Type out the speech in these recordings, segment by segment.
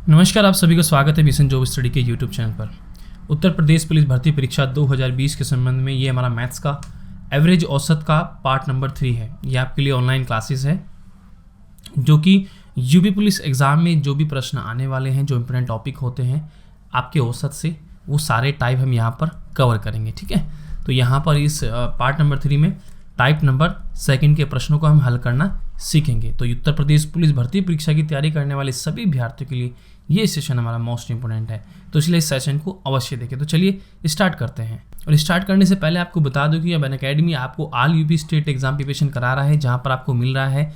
नमस्कार, आप सभी का स्वागत है मिशन जॉब स्टडी के यूट्यूब चैनल पर। उत्तर प्रदेश पुलिस भर्ती परीक्षा 2020 के संबंध में ये हमारा मैथ्स का एवरेज औसत का पार्ट नंबर 3 है। ये आपके लिए ऑनलाइन क्लासेस है जो कि यूपी पुलिस एग्ज़ाम में जो भी प्रश्न आने वाले हैं, जो इंपॉर्टेंट टॉपिक होते हैं आपके औसत से, वो सारे टाइप हम यहाँ पर कवर करेंगे। ठीक है, तो यहाँ पर इस पार्ट नंबर 3 में टाइप नंबर 2 के प्रश्नों को हम हल करना सीखेंगे। तो उत्तर प्रदेश पुलिस भर्ती परीक्षा की तैयारी करने वाले सभी अभ्यर्थियों के लिए ये सेशन हमारा मोस्ट इंपोर्टेंट है, तो इसलिए इस सेशन को अवश्य देखें। तो चलिए स्टार्ट करते हैं। और स्टार्ट करने से पहले आपको बता दूं कि अब अनअकैडमी आपको all UP state exam preparation करा रहा है, जहां पर आपको मिल रहा है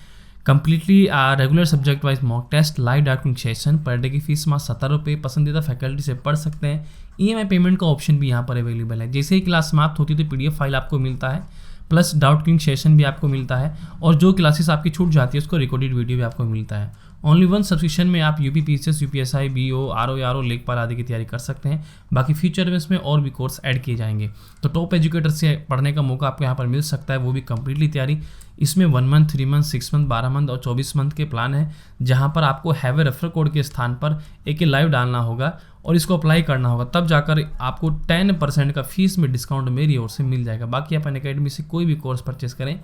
completely regular subject wise mock test, live document session. Per day की फीस मात्र 70 रुपये, पसंदीदा फैकल्टी से पढ़ सकते हैं। EMI पेमेंट का ऑप्शन भी यहाँ पर अवेलेबल है। जैसे ही क्लास समाप्त होती है तो PDF फाइल आपको मिलता है, प्लस डाउट क्लियरिंग सेशन भी आपको मिलता है, और जो क्लासेस आपकी छूट जाती है उसको रिकॉर्डेड वीडियो भी आपको मिलता है। ओनली वन सब्सक्रिप्शन में आप UP PCS, UPSI, BO, RO, लेखपाल आदि की तैयारी कर सकते हैं। बाकी फ्यूचर में इसमें और भी कोर्स ऐड किए जाएंगे। तो टॉप एजुकेटर से पढ़ने का मौका आपको यहाँ पर मिल सकता है, वो भी कम्प्लीटली तैयारी। इसमें 1 मंथ, 3 मंथ, 6 मंथ, 12 मंथ और 24 मंथ के प्लान है, जहाँ पर आपको हैव ए रेफर कोड के स्थान पर एक लाइव डालना होगा और इसको अप्लाई करना होगा, तब जाकर आपको 10% का फीस में डिस्काउंट मेरी ओर से मिल जाएगा। बाकी आप अनअकैडमी से कोई भी कोर्स परचेस करें,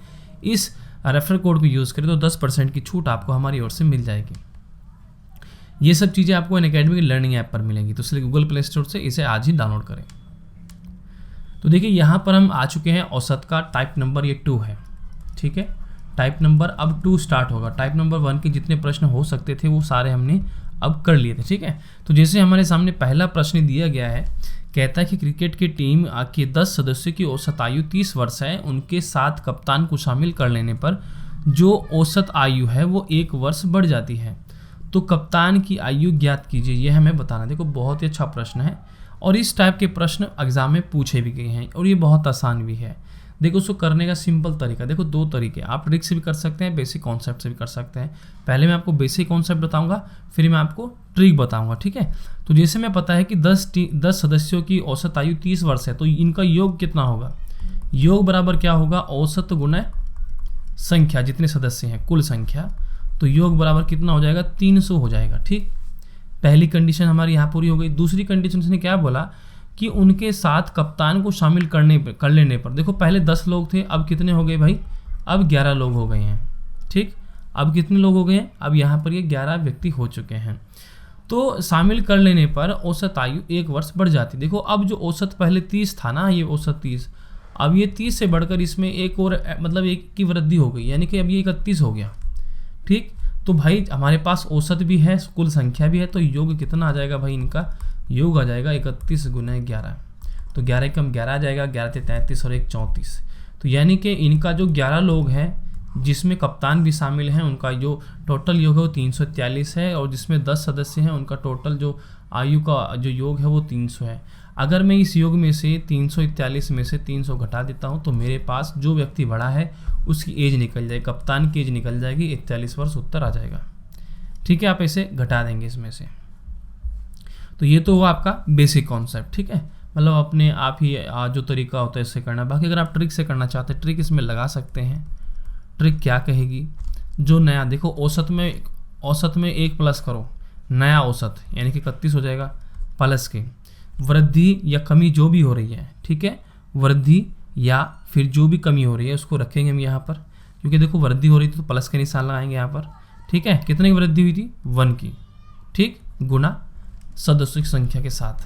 इस रेफर कोड को यूज़ करें तो 10% की छूट आपको हमारी ओर से मिल जाएगी। ये सब चीज़ें आपको अनअकैडमी की लर्निंग ऐप पर मिलेंगी, तो इसलिए गूगल प्ले स्टोर से इसे आज ही डाउनलोड करें। तो देखिए यहाँ पर हम आ चुके हैं। औसत का टाइप नंबर ये 2 है। ठीक है, टाइप नंबर अब 2 स्टार्ट होगा। टाइप नंबर 1 के जितने प्रश्न हो सकते थे वो सारे हमने अब कर लिए थे। ठीक है, तो जैसे हमारे सामने पहला प्रश्न दिया गया है, कहता है कि क्रिकेट की टीम के 10 सदस्यों की औसत आयु 30 वर्ष है। उनके साथ कप्तान को शामिल कर लेने पर जो औसत आयु है वो 1 वर्ष बढ़ जाती है। तो कप्तान की आयु ज्ञात कीजिए, ये हमें बताना। देखो बहुत ही अच्छा प्रश्न है, और इस टाइप के प्रश्न एग्जाम में पूछे भी गए हैं, और ये बहुत आसान भी है। देखो उसको करने का सिंपल तरीका, देखो 2 तरीके, आप ट्रिक से भी कर सकते हैं, बेसिक कॉन्सेप्ट से भी कर सकते हैं। पहले मैं आपको बेसिक कॉन्सेप्ट बताऊंगा, फिर मैं आपको ट्रिक बताऊंगा। ठीक है, तो जैसे मैं पता है कि 10 सदस्यों की औसत आयु 30 वर्ष है, तो इनका योग कितना होगा? योग बराबर क्या होगा? औसत गुना संख्या, जितने सदस्य हैं कुल संख्या, तो योग बराबर कितना हो जाएगा? 300 हो जाएगा। ठीक, पहली कंडीशन हमारी यहाँ पूरी हो गई। दूसरी कंडीशन उसने क्या बोला कि उनके साथ कप्तान को शामिल कर लेने पर, देखो पहले 10 लोग थे, अब कितने हो गए भाई? अब 11 लोग हो गए हैं। ठीक, अब कितने लोग हो गए हैं? अब यहाँ पर ये 11 व्यक्ति हो चुके हैं। तो शामिल कर लेने पर औसत आयु 1 वर्ष बढ़ जाती। देखो अब जो औसत पहले 30 था ना, ये औसत 30, अब ये 30 से बढ़कर इसमें एक और मतलब 1 की वृद्धि हो गई, यानी कि अब ये 31 हो गया। ठीक, तो भाई हमारे पास औसत भी है, कुल संख्या भी है, तो योग कितना आ जाएगा भाई? इनका योग आ जाएगा 31 गुना 11। तो 11 कम 11 आ जाएगा, 11 से 33 और 1 34। तो यानी कि इनका जो 11 लोग हैं, जिसमें कप्तान भी शामिल हैं, उनका जो टोटल योग है वो 343 है, और जिसमें 10 सदस्य हैं उनका टोटल जो आयु का जो योग है वो 300 है। अगर मैं इस योग में से 341 में से 300 घटा देता हूँ, तो मेरे पास जो व्यक्ति बड़ा है उसकी एज निकल जाएगी, कप्तान की एज निकल जाएगी, 41 वर्ष उत्तर आ जाएगा। ठीक है, आप इसे घटा देंगे इसमें से। तो ये तो हुआ आपका बेसिक कॉन्सेप्ट। ठीक है, मतलब अपने आप ही जो तरीका होता है इससे करना। बाकी अगर आप ट्रिक से करना चाहते हैं, ट्रिक इसमें लगा सकते हैं। ट्रिक क्या कहेगी? जो नया, देखो औसत में 1 प्लस करो, नया औसत यानी कि 31 हो जाएगा, प्लस के वृद्धि या कमी जो भी हो रही है, ठीक है, वृद्धि या फिर जो भी कमी हो रही है उसको रखेंगे हम यहाँ पर, क्योंकि देखो वृद्धि हो रही थी तो प्लस के निशान लगाएंगे यहाँ पर। ठीक है, कितने की वृद्धि हुई थी? 1 की। ठीक, गुना सदस्यों की संख्या के साथ,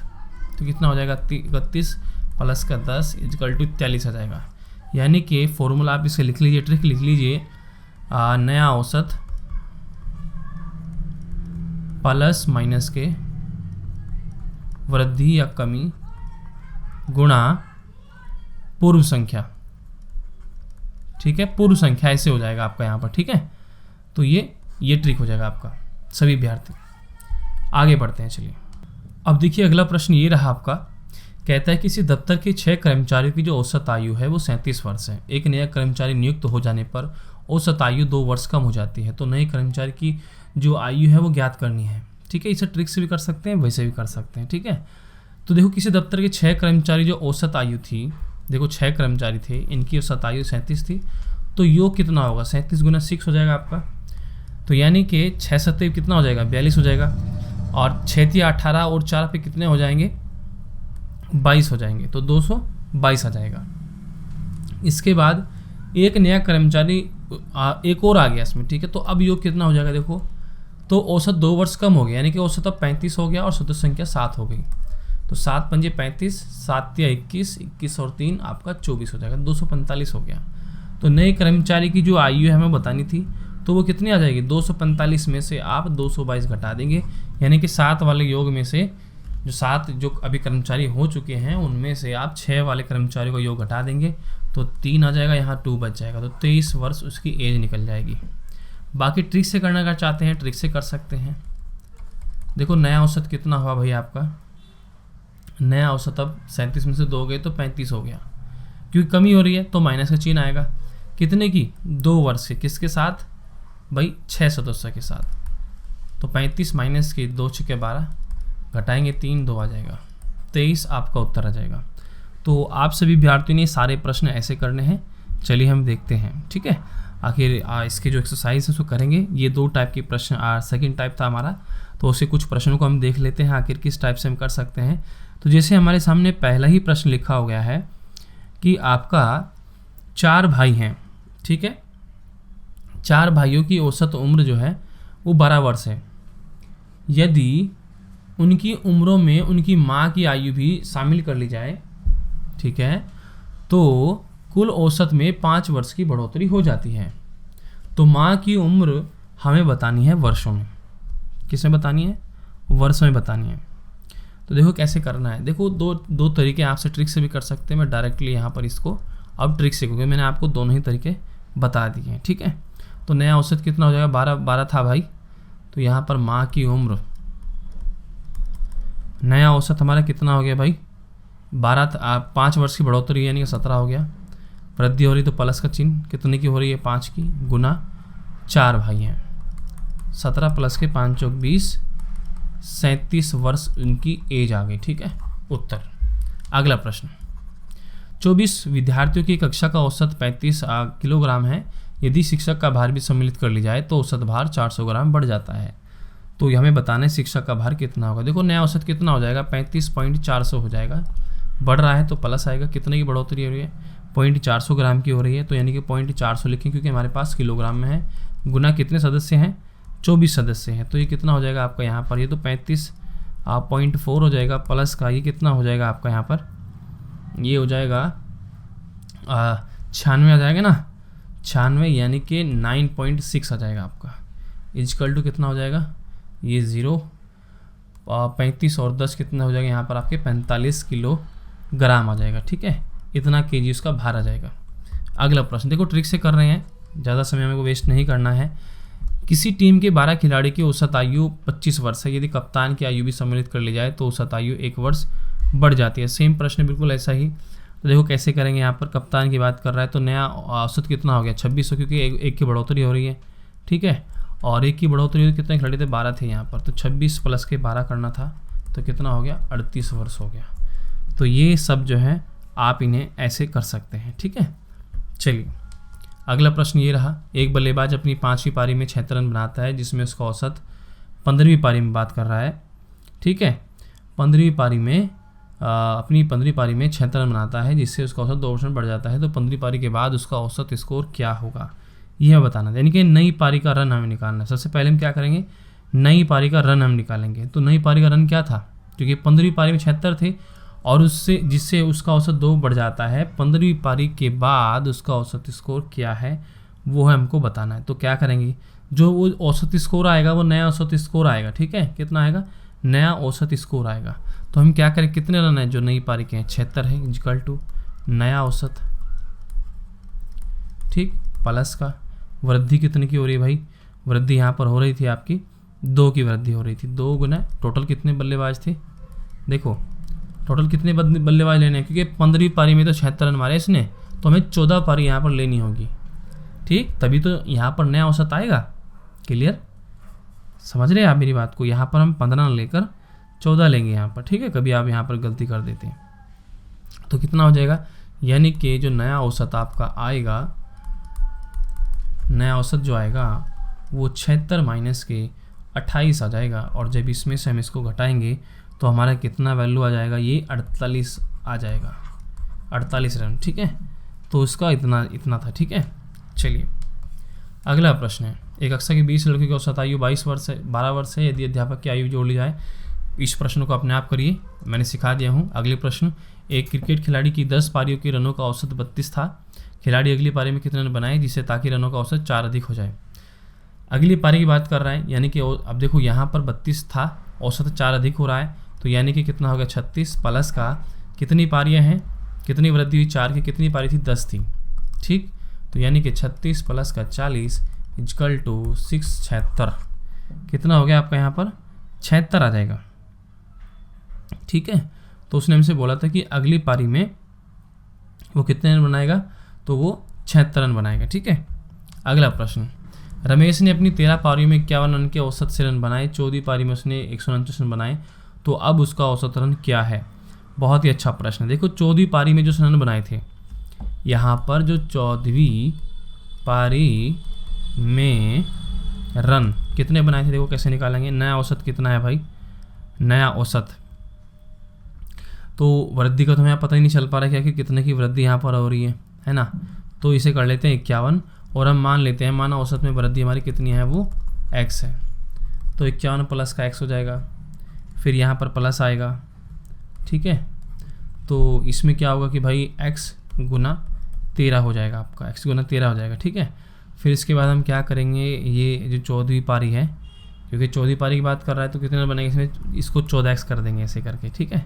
तो कितना हो जाएगा? 31 प्लस का 10 इक्वल टू 43 आ जाएगा। यानी कि फॉर्मूला आप इसे लिख लीजिए, ट्रिक लिख लीजिए, नया औसत प्लस माइनस के वृद्धि या कमी गुणा पूर्व संख्या। ठीक है, पूर्व संख्या ऐसे हो जाएगा आपका यहाँ पर। ठीक है, तो ये ट्रिक हो जाएगा आपका सभी अभ्यर्थी। आगे बढ़ते हैं, चलिए। अब देखिए अगला प्रश्न ये रहा आपका, कहता है किसी दफ्तर के 6 कर्मचारियों की जो औसत आयु है वो 37 वर्ष है। एक नया कर्मचारी नियुक्त हो जाने पर औसत आयु 2 वर्ष कम हो जाती है। तो नए कर्मचारी की जो आयु है वो ज्ञात करनी है। ठीक है, इसे ट्रिक से भी कर सकते हैं, वैसे भी कर सकते हैं। ठीक है, तो देखो किसी दफ्तर के 6 कर्मचारी जो औसत आयु थी, देखो 6 कर्मचारी थे, इनकी औसत आयु 37 थी, तो योग कितना होगा? 37 गुना 6 हो जाएगा आपका। तो यानी कि 6 सत्ते कितना हो जाएगा? 42 हो जाएगा। और 6 या 18 और 4 पे कितने हो जाएंगे, 22 हो जाएंगे, तो 222 आ जाएगा। इसके बाद एक नया कर्मचारी एक और आ गया इसमें, ठीक है। तो अब योग कितना हो जाएगा देखो, तो औसत 2 वर्ष कम हो गया, यानी कि औसत अब 35 हो गया और सदस्य संख्या 7 हो गई। तो 7 पंजे 35, 7 या 21, 21 और 3 आपका 24 हो जाएगा, 245 हो गया। तो नए कर्मचारी की जो आयु है हमें बतानी थी, तो वो कितनी आ जाएगी, 245 में से आप 222 घटा देंगे, यानी कि 7 वाले योग में से जो 7 जो अभी कर्मचारी हो चुके हैं उनमें से आप 6 वाले कर्मचारियों का योग घटा देंगे, तो 3 आ जाएगा, यहाँ 2 बच जाएगा, तो 23 वर्ष उसकी एज निकल जाएगी। बाकी ट्रिक से करना अगर चाहते हैं ट्रिक से कर सकते हैं। देखो नया औसत कितना हुआ भाई आपका, नया औसत अब 37 में से 2 गए तो 35 हो गया, क्योंकि कमी हो रही है तो माइनस का चिन्ह आएगा। कितने की, 2 वर्ष के, किसके साथ भाई, 6 सदस्य के साथ। तो 35 माइनस के 2 6 12 घटाएंगे 3, 2 आ जाएगा, 23 आपका उत्तर आ जाएगा। तो आप सभी विद्यार्थियों ने सारे प्रश्न ऐसे करने हैं, चलिए हम देखते हैं, ठीक है। आखिर इसके जो एक्सरसाइज है उसको करेंगे। ये 2 टाइप के प्रश्न, सेकंड टाइप था हमारा, तो उससे कुछ प्रश्नों को हम देख लेते हैं आखिर किस टाइप से हम कर सकते हैं। तो जैसे हमारे सामने पहला ही प्रश्न लिखा हो गया है कि आपका 4 भाई हैं, ठीक है। 4 भाइयों की औसत उम्र जो है वो 12 वर्ष है। यदि उनकी उम्रों में उनकी माँ की आयु भी शामिल कर ली जाए, ठीक है, तो कुल औसत में 5 वर्ष की बढ़ोतरी हो जाती है। तो माँ की उम्र हमें बतानी है वर्षों में। किस में बतानी है, वर्ष में बतानी है। तो देखो कैसे करना है, देखो दो तरीके आपसे ट्रिक से भी कर सकते हैं। मैं डायरेक्टली यहाँ पर इसको अब ट्रिक से, क्योंकि मैंने आपको दोनों ही तरीके बता दिए हैं, ठीक है। तो नया औसत कितना हो जाएगा, 12 था भाई, तो यहाँ पर माँ की उम्र, नया औसत हमारा कितना हो गया भाई, 5 वर्ष की बढ़ोतरी यानी कि 17 हो गया। वृद्धि हो रही तो प्लस का चिन्ह, कितने की हो रही है, 5 की, गुना 4 भाई हैं, 17 प्लस के 5 चौक 20, 37 वर्ष उनकी एज आ गई, ठीक है। उत्तर। अगला प्रश्न, 24 विद्यार्थियों की कक्षा का औसत 35 किलोग्राम है। यदि शिक्षक का भार भी सम्मिलित कर ली जाए तो औसत भार 400 ग्राम बढ़ जाता है। तो हमें बताना है शिक्षक का भार कितना होगा। देखो नया औसत कितना हो जाएगा, 35.400 हो जाएगा, बढ़ रहा है तो प्लस आएगा। कितने की बढ़ोतरी हो रही है, 0.400 ग्राम की हो रही है, तो यानी कि 0.400 लिखें क्योंकि हमारे पास किलोग्राम में है। गुना कितने सदस्य हैं, 24 सदस्य हैं, तो ये कितना हो जाएगा आपका यहाँ पर, ये तो 35.4 हो जाएगा, प्लस का ये कितना हो जाएगा आपका यहाँ पर, ये हो जाएगा 96 आ जाएगा ना, 96 यानी कि 9.6 आ जाएगा आपका। इजकल टू कितना हो जाएगा, ये 0, 35 और 10 कितना हो जाएगा यहाँ पर आपके 45 किलोग्राम आ जाएगा, ठीक है। इतना केजी उसका भार आ जाएगा। अगला प्रश्न देखो, ट्रिक से कर रहे हैं, ज़्यादा समय हमें को वेस्ट नहीं करना है। किसी टीम के 12 खिलाड़ी की औसत आयु 25 वर्ष है। यदि कप्तान की आयु भी सम्मिलित कर ली जाए तो औसत आयु 1 वर्ष बढ़ जाती है। सेम प्रश्न बिल्कुल ऐसा ही। तो देखो कैसे करेंगे, यहाँ पर कप्तान की बात कर रहा है तो नया औसत कितना हो गया, 2600, क्योंकि एक की बढ़ोतरी हो रही है, ठीक है। और एक की बढ़ोतरी हुई, कितने खिलाड़ी थे, 12 थे यहाँ पर, तो 26 प्लस के 12 करना था, तो कितना हो गया, 38 वर्ष हो गया। तो ये सब जो है आप इन्हें ऐसे कर सकते हैं, ठीक है। चलिए अगला प्रश्न ये रहा, एक बल्लेबाज अपनी 5वीं पारी में 76 रन बनाता है जिसमें उसका औसत 15वीं पारी में बात कर रहा है, ठीक है। 15वीं पारी में अपनी 15वीं पारी में 76 रन बनाता है जिससे उसका औसत 2 रन बढ़ जाता है। तो 15वीं पारी के बाद उसका औसत स्कोर क्या होगा, यह बताना है। यानी कि नई पारी का रन हमें निकालना है। सबसे पहले हम क्या करेंगे, नई पारी का रन हम निकालेंगे। तो नई पारी का रन क्या था, क्योंकि 15वीं पारी में 76 थे और उससे जिससे उसका औसत 2 बढ़ जाता है। 15वीं पारी के बाद उसका औसत स्कोर क्या है वो है हमको बताना है। तो क्या करेंगे, जो वो औसत स्कोर आएगा वो नया औसत स्कोर आएगा, ठीक है। कितना आएगा, नया औसत स्कोर आएगा। तो हम क्या करें, कितने रन है जो नई पारी के हैं, 76 है, इक्वल टू नया औसत, ठीक, प्लस का वृद्धि कितने की हो रही है भाई, वृद्धि यहाँ पर हो रही थी आपकी 2 की वृद्धि हो रही थी, 2 गुना टोटल कितने बल्लेबाज थे, देखो टोटल कितने बल्लेबाज लेने हैं, क्योंकि 15वीं पारी में तो 76 रन मारे इसने, तो हमें 14 पारी यहाँ पर लेनी होगी, ठीक, तभी तो यहाँ पर नया औसत आएगा। क्लियर, समझ रहे हैं आप मेरी बात को। यहाँ पर हम 15 लेकर 14 लेंगे यहाँ पर, ठीक है। कभी आप यहाँ पर गलती कर देते हैं तो कितना हो जाएगा, यानी कि जो नया औसत आपका आएगा, नया औसत जो आएगा वो 76 माइनस के 28 आ जाएगा। और जब इसमें से हम इसको घटाएंगे तो हमारा कितना वैल्यू आ जाएगा, ये 48 आ जाएगा, 48 रन। ठीक है, तो इसका इतना था। ठीक है, चलिए अगला प्रश्न है। एक कक्षा के 20 लड़कियों की औसत आयु 22 वर्ष है, 12 वर्ष है, यदि अध्यापक की आयु जोड़ ली जाए। इस प्रश्न को अपने आप करिए, मैंने सिखा दिया हूँ। अगले प्रश्न, एक क्रिकेट खिलाड़ी की 10 पारियों के रनों का औसत 32 था। खिलाड़ी अगली पारी में कितने रन बनाए जिससे ताकि रनों का औसत 4 अधिक हो जाए। अगली पारी की बात कर रहा है, यानी कि अब देखो यहाँ पर 32 था, औसत 4 अधिक हो रहा है, तो यानी कि कितना हो गया 36 प्लस का कितनी पारियाँ हैं, कितनी वृद्धि हुई 4 की, कितनी पारी थी 10 थी। ठीक, तो यानी कि 36 प्लस का 40 इजकल टू 6, 76 कितना हो गया आपका यहाँ पर 76 आ जाएगा। ठीक है, तो उसने हमसे बोला था कि अगली पारी में वो कितने रन बनाएगा, तो वो 76 रन बनाएगा। ठीक है, अगला प्रश्न, रमेश ने अपनी 13 पारियों में 51 रन के औसत से रन बनाए, 14वीं पारी में उसने 149 रन बनाए, तो अब उसका औसत रन क्या है। बहुत ही अच्छा प्रश्न है। देखो 14वीं पारी में जो रन बनाए थे, यहाँ पर जो 14वीं पारी में रन कितने बनाए थे, देखो कैसे निकालेंगे। नया औसत कितना है भाई, नया औसत, तो वृद्धि का तो हमें पता ही नहीं चल पा रहा है क्या कि कितने की वृद्धि यहाँ पर हो रही है ना। तो इसे कर लेते हैं 51 और हम मान लेते हैं, माना औसत में वृद्धि हमारी कितनी है, वो x है, तो 51 प्लस का x हो जाएगा, फिर यहाँ पर प्लस आएगा। ठीक है, तो इसमें क्या होगा कि भाई x गुना 13 हो जाएगा, आपका x गुना 13 हो जाएगा। ठीक है, फिर इसके बाद हम क्या करेंगे, ये जो 14वीं पारी है, क्योंकि 14वीं पारी की बात कर रहा है तो कितने बनेंगे इसमें, इसको 14x कर देंगे ऐसे करके। ठीक है,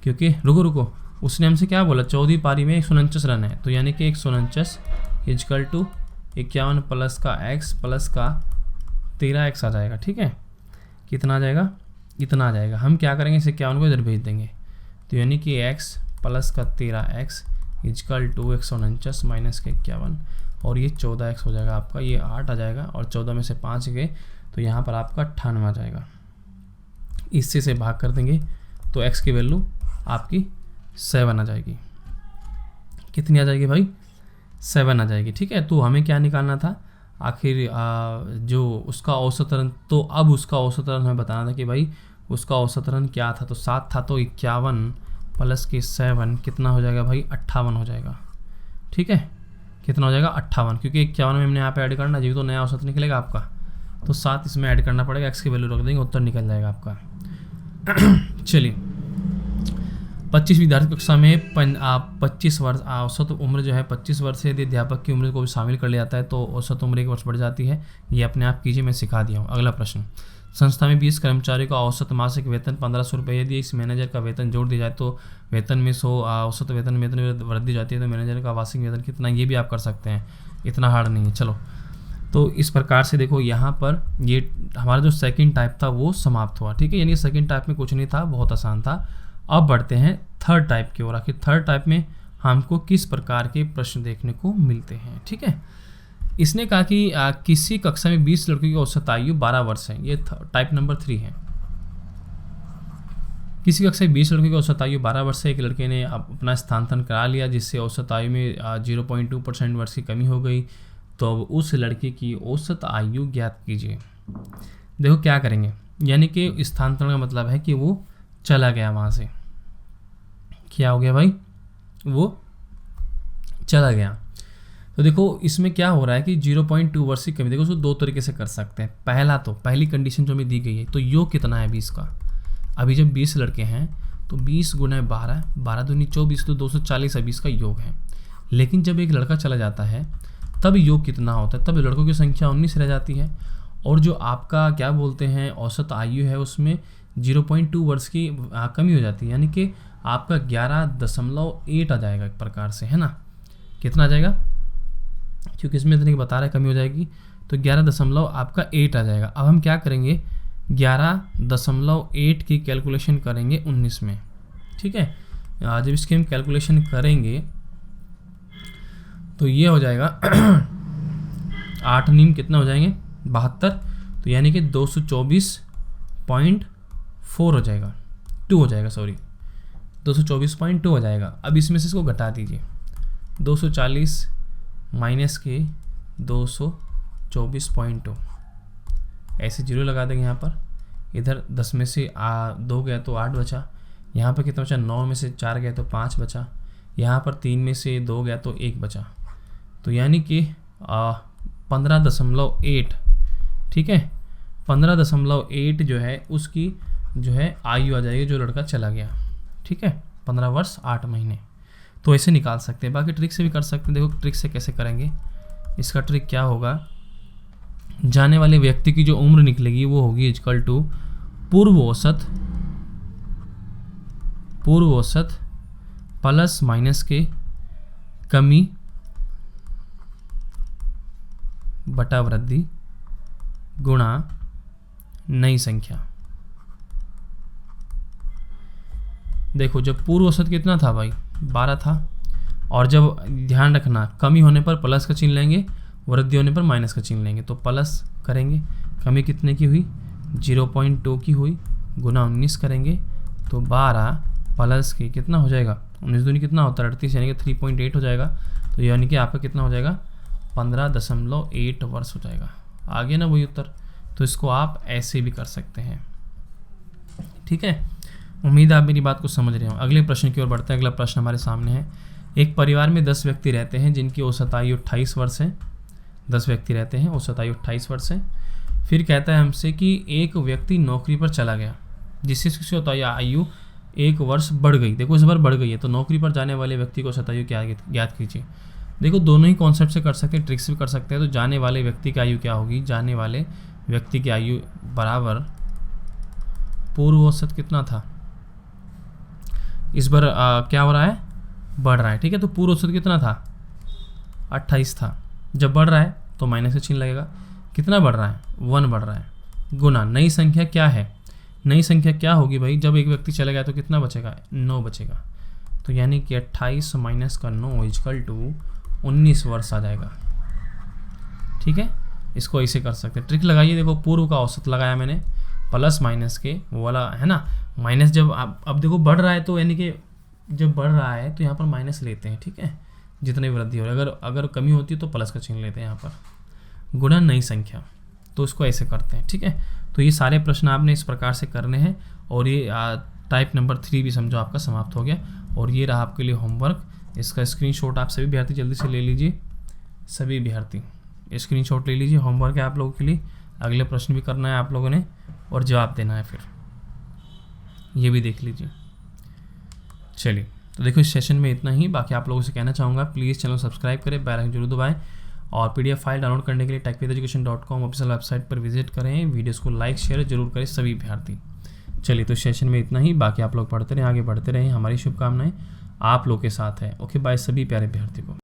क्योंकि रुको उसने हमसे क्या बोला, 14वीं पारी में 149 रन है, तो यानी कि 149 इजकल टू 51 प्लस का x प्लस का 13x आ जाएगा। ठीक है, कितना आ जाएगा, इतना आ जाएगा। हम क्या करेंगे, इसे 51 को इधर भेज देंगे, तो यानी कि x प्लस का 13x इजकल टू 149 माइनस का 51, और ये 14x हो जाएगा आपका, ये 8 आ जाएगा, और 14 में से 5 गए तो यहाँ पर आपका 98 आ जाएगा। इससे से भाग कर देंगे तो x की वैल्यू आपकी 7 आ जाएगी। कितनी आ जाएगी भाई, 7 आ जाएगी। ठीक है, तो हमें क्या निकालना था आखिर, जो उसका औसत रन, तो अब उसका औसत रन हमें बताना था कि भाई उसका औसत रन क्या था, तो 7 था, तो 51 प्लस के 7 कितना हो जाएगा भाई, 58 हो जाएगा। ठीक है, कितना हो जाएगा 58, क्योंकि 51 में हमने यहाँ पे ऐड करना, जी तो नया औसत निकलेगा आपका, तो 7 इसमें ऐड करना पड़ेगा, x की वैल्यू रख देंगे, उत्तर निकल जाएगा आपका। चलिए, 25 विद्यार्थी कक्षा में 25 वर्ष औसत उम्र जो है 25 वर्ष से, यदि अध्यापक की उम्र को भी शामिल कर लिया जाता है तो औसत उम्र 1 वर्ष बढ़ जाती है। ये अपने आप कीजिए, मैं सिखा दिया हूँ। अगला प्रश्न, संस्था में 20 कर्मचारियों का औसत मासिक वेतन 1500 रुपये, यदि इस मैनेजर का वेतन जोड़ दिया जाए तो वेतन में 100 औसत वेतन में वृद्धि जाती है, तो मैनेजर का वार्षिक वेतन कितना, ये भी आप कर सकते हैं, इतना हार्ड नहीं है। चलो, तो इस प्रकार से देखो यहाँ पर ये हमारा जो सेकंड टाइप था वो समाप्त हुआ। ठीक है, यानी सेकंड टाइप में कुछ नहीं था, बहुत आसान था। अब बढ़ते हैं थर्ड टाइप की ओर। आखिर थर्ड टाइप में हमको किस प्रकार के प्रश्न देखने को मिलते हैं। ठीक है, इसने कहा कि किसी कक्षा में 20 लड़कियों की औसत आयु 12 वर्ष है, ये टाइप नंबर 3 है। किसी कक्षा में 20 लड़कियों की औसत आयु 12 वर्ष है, एक लड़के ने अपना स्थानांतरण करा लिया जिससे औसत आयु में 0.2% वर्ष की कमी हो गई, तो अब उस लड़के की औसत आयु ज्ञात कीजिए। देखो क्या करेंगे, यानी कि स्थानांतरण का मतलब है कि वो चला गया वहाँ से, क्या हो गया भाई, वो चला गया। तो देखो इसमें क्या हो रहा है कि 0.2 वर्ष की कमी, देखो उसको दो तरीके से कर सकते हैं। पहला तो पहली कंडीशन जो हमें दी गई है, तो योग कितना है 20 का, अभी जब 20 लड़के हैं तो 20 गुना 12, 12 दूनी 24, तो 240 अभी इसका योग है। लेकिन जब एक लड़का चला जाता है तब योग कितना होता है, तब लड़कों की संख्या 19 रह जाती है, और जो आपका क्या बोलते हैं औसत आयु है उसमें 0.2 वर्ष की कमी हो जाती है, यानी कि आपका 11.8 आ जाएगा एक प्रकार से, है ना। कितना आ जाएगा, क्योंकि इसमें इतने बता रहा है कमी हो जाएगी, तो 11.8 आ जाएगा। अब हम क्या करेंगे, 11.8 की कैलकुलेशन करेंगे 19 में। ठीक है, जब इसकी हम कैलकुलेशन करेंगे तो ये हो जाएगा 8 नीम कितना हो जाएंगे 72, तो यानी कि 224.4 हो जाएगा, 2 हो जाएगा, सॉरी 224.2 हो जाएगा। अब इसमें से इसको घटा दीजिए, 240 माइनस के 224.2, ऐसे 0 लगा देंगे यहाँ पर। इधर 10 में से 2 गया तो 8 बचा। यहाँ पर कितना बचा, 9 में से 4 गया तो 5 बचा। यहाँ पर 3 में से 2 गया तो 1 बचा। तो यानी कि 15.8, ठीक है, 15.8 जो है उसकी जो है आयु आ जाएगी जो लड़का चला गया, ठीक है, 15 वर्ष 8 महीने। तो ऐसे निकाल सकते हैं, बाकी ट्रिक से भी कर सकते हैं। देखो ट्रिक से कैसे करेंगे, इसका ट्रिक क्या होगा, जाने वाले व्यक्ति की जो उम्र निकलेगी वो होगी इक्वल टू पूर्व औसत प्लस माइनस के कमी बटा वृद्धि गुणा नई संख्या। देखो जब पूर्व औसत कितना था भाई, 12 था, और जब ध्यान रखना कमी होने पर प्लस का चिन्ह लेंगे, वृद्धि होने पर माइनस का चिन्ह लेंगे। तो प्लस करेंगे, कमी कितने की हुई, 0.2 की हुई, गुना 19 करेंगे तो 12 प्लस की कितना हो जाएगा, 19 दूनी कितना होता है 38, यानी कि 3.8 हो जाएगा। तो यानी कि आपका कितना हो जाएगा, 15.8 वर्ष हो जाएगा। आगे ना वही उत्तर। तो इसको आप ऐसे भी कर सकते हैं, ठीक है। उम्मीद है आप मेरी बात को समझ रहे हो। अगले प्रश्न की ओर बढ़ते हैं। अगला प्रश्न हमारे सामने है, एक परिवार में 10 व्यक्ति रहते हैं जिनकी औसत आयु 28 वर्ष है। 10 व्यक्ति रहते हैं, औसत आयु 28 वर्ष है। फिर कहता है हमसे कि एक व्यक्ति नौकरी पर चला गया जिससे उसकी औसत आयु 1 वर्ष बढ़ गई। देखो इस बार बढ़ गई है, तो नौकरी पर जाने वाले व्यक्ति को औसत आयु क्या ज्ञात कीजिए। देखो दोनों ही कॉन्सेप्ट से कर सकते हैं, ट्रिक से भी कर सकते हैं। तो जाने वाले व्यक्ति की आयु क्या होगी, जाने वाले व्यक्ति की आयु बराबर पूर्व औसत कितना था, इस बार क्या हो रहा है, बढ़ रहा है, ठीक है। तो पूर्व औसत कितना था, 28 था। जब बढ़ रहा है तो माइनस का चिन्ह लगेगा। कितना बढ़ रहा है, 1 बढ़ रहा है, गुना नई संख्या क्या है, नई संख्या क्या होगी भाई, जब एक व्यक्ति चला गया तो कितना बचेगा, 9 बचेगा। तो यानी कि 28 माइनस का 9 इक्वल टू 19 वर्ष आ जाएगा, ठीक है। इसको ऐसे कर सकते हैं, ट्रिक लगाइए। देखो पूर्व का औसत लगाया मैंने, प्लस माइनस के वो वाला है ना, माइनस जब अब देखो बढ़ रहा है तो यानी कि जब बढ़ रहा है तो यहाँ पर माइनस लेते हैं, ठीक है, जितनी वृद्धि हो रही है। अगर कमी होती है तो प्लस का चिन्ह लेते हैं यहाँ पर, गुणा नई संख्या। तो इसको ऐसे करते हैं, ठीक है। तो ये सारे प्रश्न आपने इस प्रकार से करने हैं, और ये टाइप नंबर 3 भी समझो आपका समाप्त हो गया। और ये रहा आपके लिए होमवर्क, इसका स्क्रीनशॉट आप सभी विद्यार्थी जल्दी से ले लीजिए, सभी विद्यार्थी स्क्रीनशॉट ले लीजिए। होमवर्क है आप लोगों के लिए, अगले प्रश्न भी करना है आप लोगों ने और जवाब देना है, फिर ये भी देख लीजिए। चलिए तो देखो इस सेशन में इतना ही। बाकी आप लोगों से कहना चाहूँगा प्लीज़ चैनल सब्सक्राइब करें, बेल आइकन जरूर दबाएं, और PDF फाइल डाउनलोड करने के लिए techvideducation.com ऑफिशियल वेबसाइट पर विजिट करें। वीडियोस को लाइक शेयर जरूर करें सभी विद्यार्थी। चलिए तो सेशन में इतना ही, बाकी आप लोग पढ़ते रहें, आगे बढ़ते रहें, हमारी शुभकामनाएं आप लोग के साथ है। ओके बाय सभी प्यारे विद्यार्थी को।